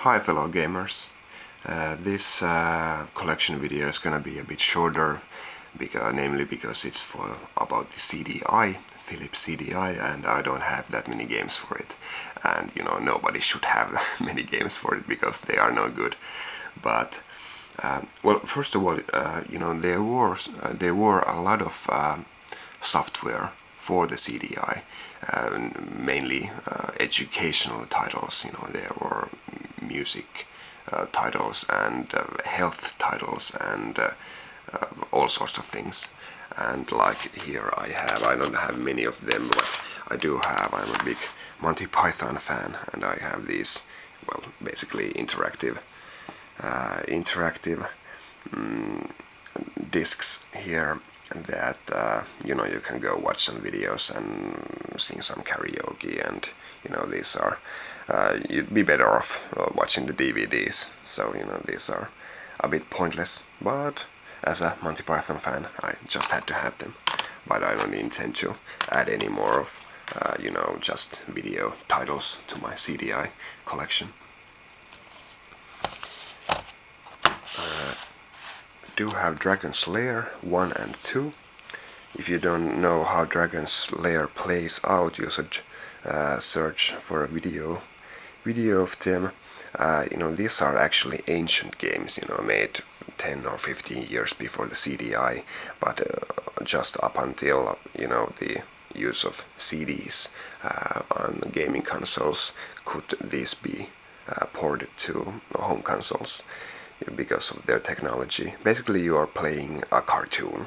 Hi fellow gamers. This collection video is gonna be a bit shorter, namely because it's about the CDI, Philips CDI, and I don't have that many games for it. And nobody should have many games for it because they are no good. But well, first of all, there were a lot of software for the CDI, mainly educational titles. There were music titles and health titles and all sorts of things. And like here I don't have many of them, but I'm a big Monty Python fan, and I have these, well, basically interactive discs here that you can go watch some videos and sing some karaoke, and these are you'd be better off watching the DVDs. So these are a bit pointless, but as a Monty Python fan I just had to have them. But I don't intend to add any more of just video titles to my CDI collection. Do have Dragon's Lair 1 and 2. If you don't know how Dragon's Lair plays out, you should search for a video of them. These are actually ancient games, made 10 or 15 years before the CDI, but just up until the use of CDs on gaming consoles could these be ported to home consoles because of their technology. Basically, you are playing a cartoon.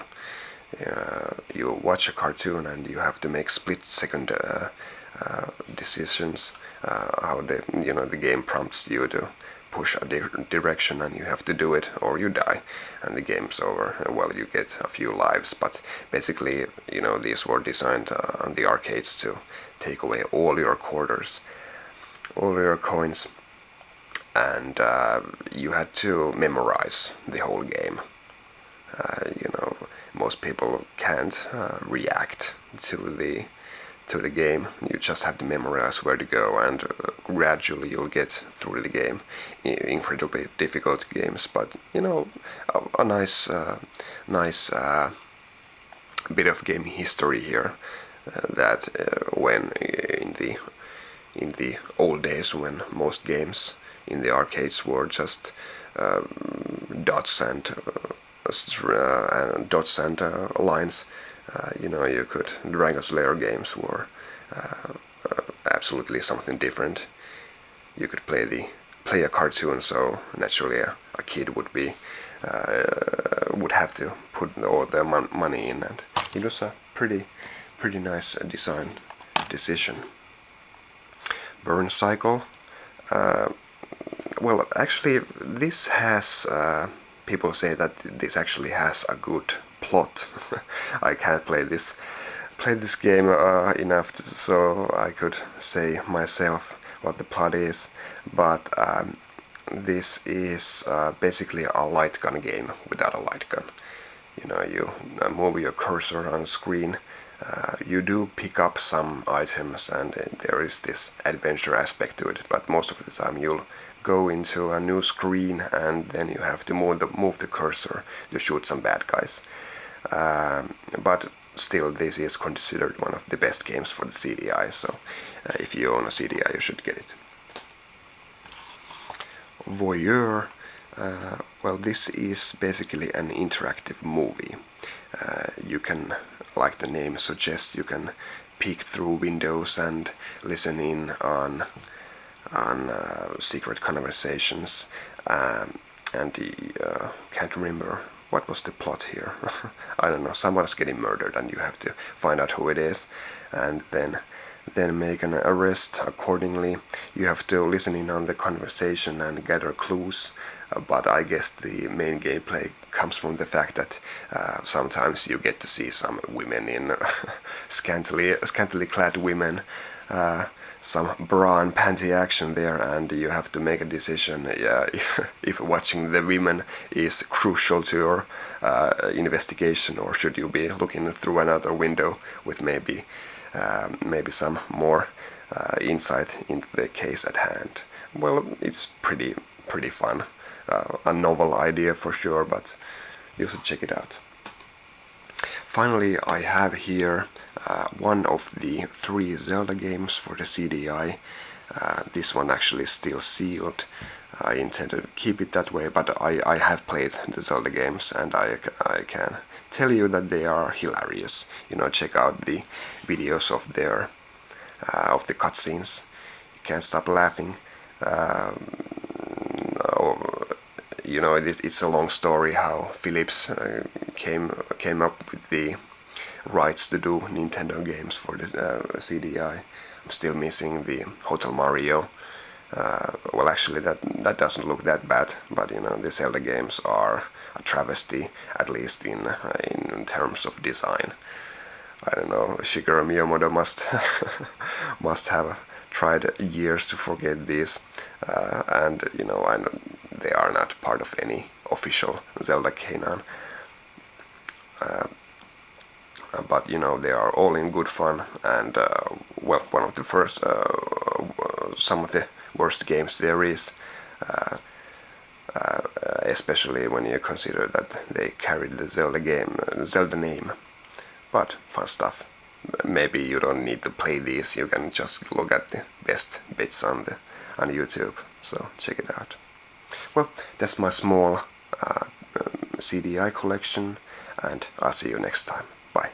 You watch a cartoon and you have to make split-second decisions. How the game prompts you to push a direction, and you have to do it or you die, and the game's over. Well, you get a few lives, but basically, these were designed on the arcades to take away all your quarters, all your coins, and you had to memorize the whole game. Most people can't react to the game. You just have to memorize where to go, and gradually you'll get through the game. Incredibly difficult games, but a nice bit of game history here. That when in the old days, when most games in the arcades were just dots and lines, you could. Dragon's Lair games were absolutely something different. You could play a cartoon, so naturally a kid would have to put all their money in, and it was a pretty nice design decision. Burn Cycle. Well, actually, this has. People say that this actually has a good plot. I can't play this game enough so I could say myself what the plot is, but this is basically a light gun game without a light gun. You move your cursor on screen. You do pick up some items, and there is this adventure aspect to it, but most of the time you'll go into a new screen and then you have to move the cursor to shoot some bad guys. But still, this is considered one of the best games for the CDI, so if you own a CDI you should get it. Voyeur. Well, this is basically an interactive movie. You can, like the name suggests, you can peek through windows and listen in on secret conversations, and can't remember what was the plot here. I don't know, someone's getting murdered and you have to find out who it is, and then make an arrest accordingly. You have to listen in on the conversation and gather clues, but I guess the main gameplay comes from the fact that sometimes you get to see some women in scantily clad women, some bra and panty action there, and you have to make a decision if watching the women is crucial to your investigation, or should you be looking through another window with maybe some more insight into the case at hand. well, it's pretty fun. A novel idea for sure, but you should check it out. Finally, I have here one of the 3 Zelda games for the CDI. This one actually is still sealed. I intended to keep it that way, but I have played the Zelda games, and I can tell you that they are hilarious. Check out the videos of the cutscenes. You can't stop laughing. It's a long story how Philips came up with the rights to do Nintendo games for the CDI. I'm still missing the Hotel Mario. Well, actually, that doesn't look that bad, but the Zelda games are a travesty, at least in terms of design. I don't know. Shigeru Miyamoto must have tried years to forget these, and I know they are not part of any official Zelda canon. But they are all in good fun, and well, one of the first, some of the worst games there is, especially when you consider that they carried the Zelda name. But fun stuff. Maybe you don't need to play these, you can just look at the best bits on YouTube, so check it out. Well, that's my small CDI collection, and I'll see you next time. Bye.